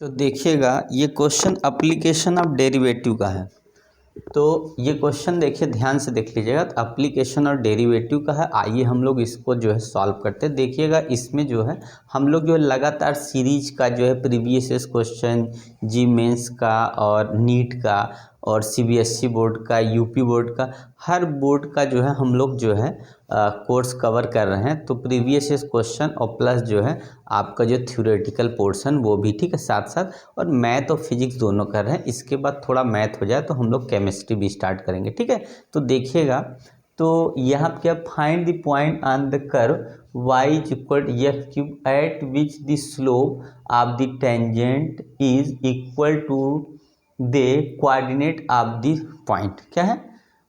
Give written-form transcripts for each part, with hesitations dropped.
तो देखिएगा ये क्वेश्चन एप्लीकेशन ऑफ डेरिवेटिव का है। तो ये क्वेश्चन देखिए ध्यान से देख लीजिएगा। तो एप्लीकेशन और डेरिवेटिव का है। आइए हम लोग इसको जो है सॉल्व करते हैं। देखिएगा इसमें जो है हम लोग जो है लगातार सीरीज का जो है प्रीवियस क्वेश्चन जी मेंस का और नीट का और सीबीएसई बोर्ड का यूपी बोर्ड का हर बोर्ड का जो है हम लोग जो है कोर्स कवर कर रहे हैं। तो प्रीवियस क्वेश्चन और प्लस जो है आपका जो थ्योरेटिकल पोर्शन वो भी ठीक है साथ साथ, और मैथ और फिजिक्स दोनों कर रहे हैं। इसके बाद थोड़ा मैथ हो जाए तो हम लोग केमिस्ट्री भी स्टार्ट करेंगे, ठीक है। तो देखिएगा, तो यहाँ पे क्या, find the point on the curve y is equal to F cube at which the slope of the tangent is equal to the coordinate of the point. क्या है,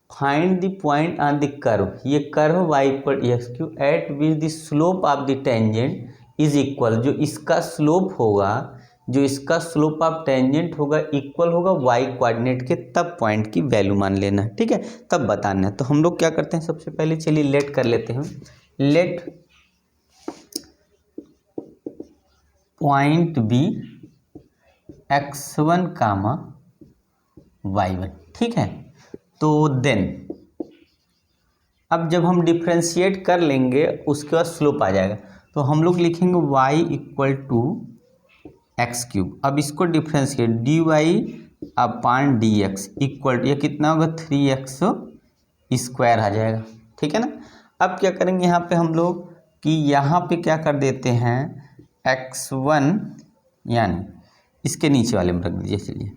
find the point on the curve. ये curve y equal X cube at which the slope of the tangent is equal, जो इसका slope होगा, जो इसका slope of tangent होगा equal होगा y कोऑर्डिनेट के, तब पॉइंट की वैल्यू मान लेना है, ठीक है, तब बताना है। तो हम लोग क्या करते हैं, सबसे पहले चलिए लेट कर लेते हैं। लेट पॉइंट बी x1 कामा y1, ठीक है। तो देन अब जब हम डिफ्रेंशिएट कर लेंगे उसके बाद स्लोप आ जाएगा। तो हम लोग लिखेंगे y equal to x cube. अब इसको differentiate d y upon d x equal to, ये कितना होगा 3x स्क्वायर आ जाएगा, ठीक है ना। अब क्या करेंगे यहाँ पे हम लोग कि यहाँ पे क्या कर देते हैं x1, यानी इसके नीचे वाले में रख दीजिए। चलिए,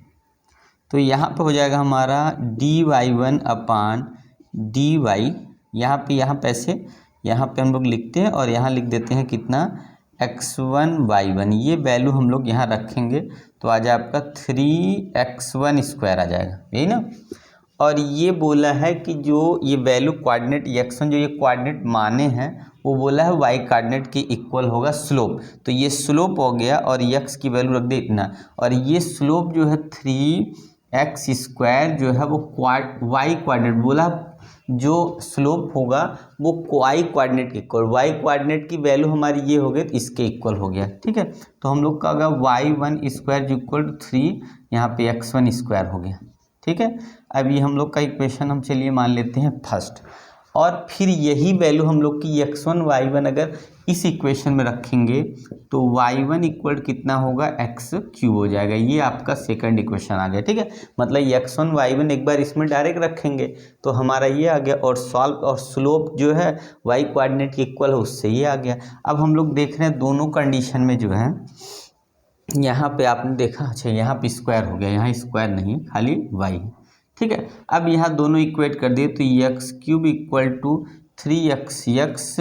तो यहाँ पे हो जाएगा हमारा dy1 अपान डी वाई, यहाँ पैसे यहाँ पे हम लोग लिखते हैं और यहाँ लिख देते हैं कितना x1 y1, ये वैल्यू हम लोग यहाँ रखेंगे तो आ जाए आपका 3x1 स्क्वायर आ जाएगा, यही ना। और ये बोला है कि जो ये वैल्यू कोऑर्डिनेट x1 जो ये कोऑर्डिनेट माने हैं वो बोला है y कोऑर्डिनेट के इक्वल होगा स्लोप। तो ये स्लोप हो गया और x की वैल्यू रख दे इतना, और ये स्लोप जो है 3x स्क्वायर जो है वो y कोऑर्डिनेट बोला, जो स्लोप होगा वो y कोऑर्डिनेट के इक्वल, y कोऑर्डिनेट की वैल्यू हमारी ये हो गई तो इसके इक्वल हो गया, ठीक है। तो हम लोग का होगा y1 स्क्वायर इक्वल टू 3, यहाँ पे x1 स्क्वायर हो गया, ठीक है। अब ये हम लोग का इक्वेशन हम चलिए मान लेते हैं फर्स्ट, और फिर यही वैल्यू हम लोग की x1 y1 अगर इस इक्वेशन में रखेंगे तो y1 इक्वल कितना होगा x क्यूब हो जाएगा। ये आपका सेकंड इक्वेशन आ गया, ठीक है। मतलब x1 y1 एक बार इसमें डायरेक्ट रखेंगे तो हमारा ये आ गया, और सॉल्व और स्लोप जो है y कोऑर्डिनेट के इक्वल है उससे ये आ गया। अब हम लोग देख रहे हैं दोनों कंडीशन में जो है, यहाँ पे आपने देखा, अच्छा यहाँ पे स्क्वायर हो गया, यहाँ स्क्वायर नहीं खाली y, ठीक है। अब यहाँ दोनों इक्वेट कर दिए तो x cube equal to 3x x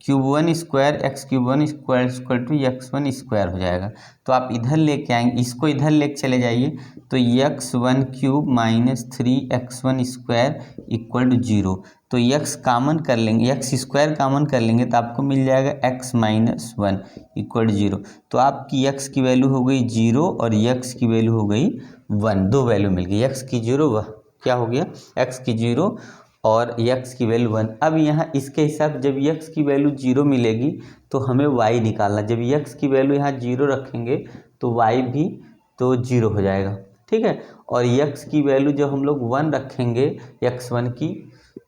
cube 1 square x cube 1 square equal to x1 square हो जाएगा। तो आप इधर लेके आएंगे, इसको इधर लेके चले जाइए तो x1 cube minus 3x1 square equal to 0। तो x कामन कर लेंगे, x स्क्वायर कामन कर लेंगे तो आपको मिल जाएगा x माइनस 1 इक्वल टू 0। तो आपकी x की वैल्यू हो गई 0 और x की वैल्यू हो गई 1, दो वैल्यू मिल गई, x की 0 वह क्या हो गया, x की 0 और x की वैल्यू 1। अब यहाँ इसके हिसाब जब x की वैल्यू 0 मिलेगी तो हमें y निकालना, जब x की वैल्यू यहाँ 0 रखेंगे तो y भी तो 0 हो जाएगा, ठीक है। और x की वैल्यू जब हम लोग 1 रखेंगे x1 की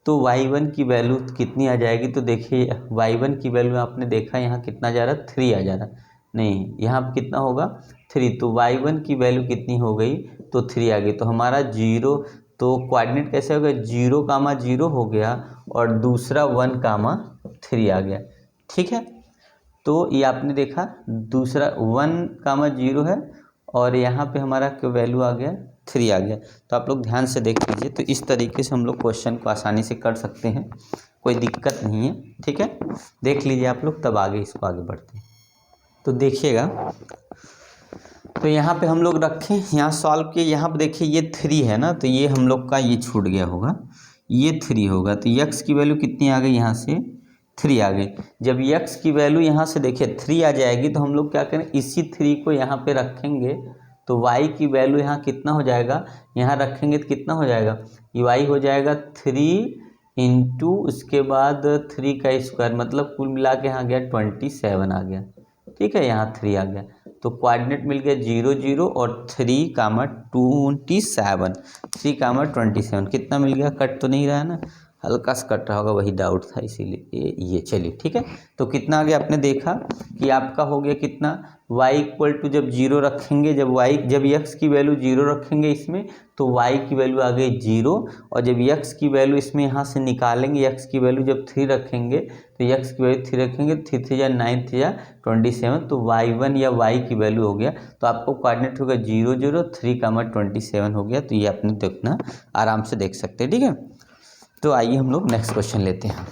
तो y1 की वैल्यू कितनी आ जाएगी। तो देखिए y1 की वैल्यू आपने देखा यहाँ कितना जा रहा, 3 आ जा रहा, नहीं यहाँ कितना होगा 3, तो y1 की वैल्यू कितनी हो गई तो 3 आ गई। तो हमारा 0, तो कोऑर्डिनेट कैसे हो गया, 0 कामा 0 हो गया और दूसरा 1 कामा 3 आ गया, ठीक है। तो ये आपने देखा दूसरा 1 कामा 0 है और यहाँ पे हमारा क्या वैल्यू आ गया 3 आ गया। तो आप लोग ध्यान से देख लीजिए। तो इस तरीके से हम लोग क्वेश्चन को आसानी से कर सकते हैं, कोई दिक्कत नहीं है, ठीक है। देख लीजिए आप लोग, तब आगे इसको आगे बढ़ते हैं। तो देखिएगा, तो यहाँ पे हम लोग रखें, यहाँ सॉल्व किए, यहाँ पे देखिए ये 3 है ना, तो ये हम लोग का ये छूट गया होगा, ये 3 होगा। तो x की वैल्यू कितनी आ गई, यहाँ से 3 आ गई। जब x की वैल्यू यहाँ से देखिए 3 आ जाएगी तो हम लोग क्या करें, इसी 3 को यहाँ पे रखेंगे तो y की वैल्यू यहाँ कितना हो जाएगा, यहाँ रखेंगे तो कितना हो जाएगा, y हो जाएगा 3 इंटू उसके बाद 3 का स्क्वायर, मतलब कुल मिला के यहाँ गया 27 आ गया, ठीक है, यहाँ 3 आ गया। तो कोऑर्डिनेट मिल गया 0 0 और 3,27 3,27 कितना मिल गया, कट तो नहीं रहा है ना, हल्का सा कट रहा होगा, वही डाउट था इसीलिए ये चलिए ठीक है। तो कितना आ गया, आपने देखा कि आपका हो गया कितना, y इक्वल टू जब 0 रखेंगे, जब x की वैल्यू 0 रखेंगे इसमें तो y की वैल्यू आ गई 0, और जब x की वैल्यू इसमें यहाँ से निकालेंगे, x की वैल्यू जब 3 रखेंगे तो x की वैल्यू 3 रखेंगे, 3 3 या 9 3 या 27, तो y1 या y की वैल्यू हो गया, तो आपको कोऑर्डिनेट होगा 0 0 3,27 हो गया। तो ये आपने देखना आराम से देख सकते हैं, ठीक है। तो आइए हम लोग नेक्स्ट क्वेश्चन लेते हैं।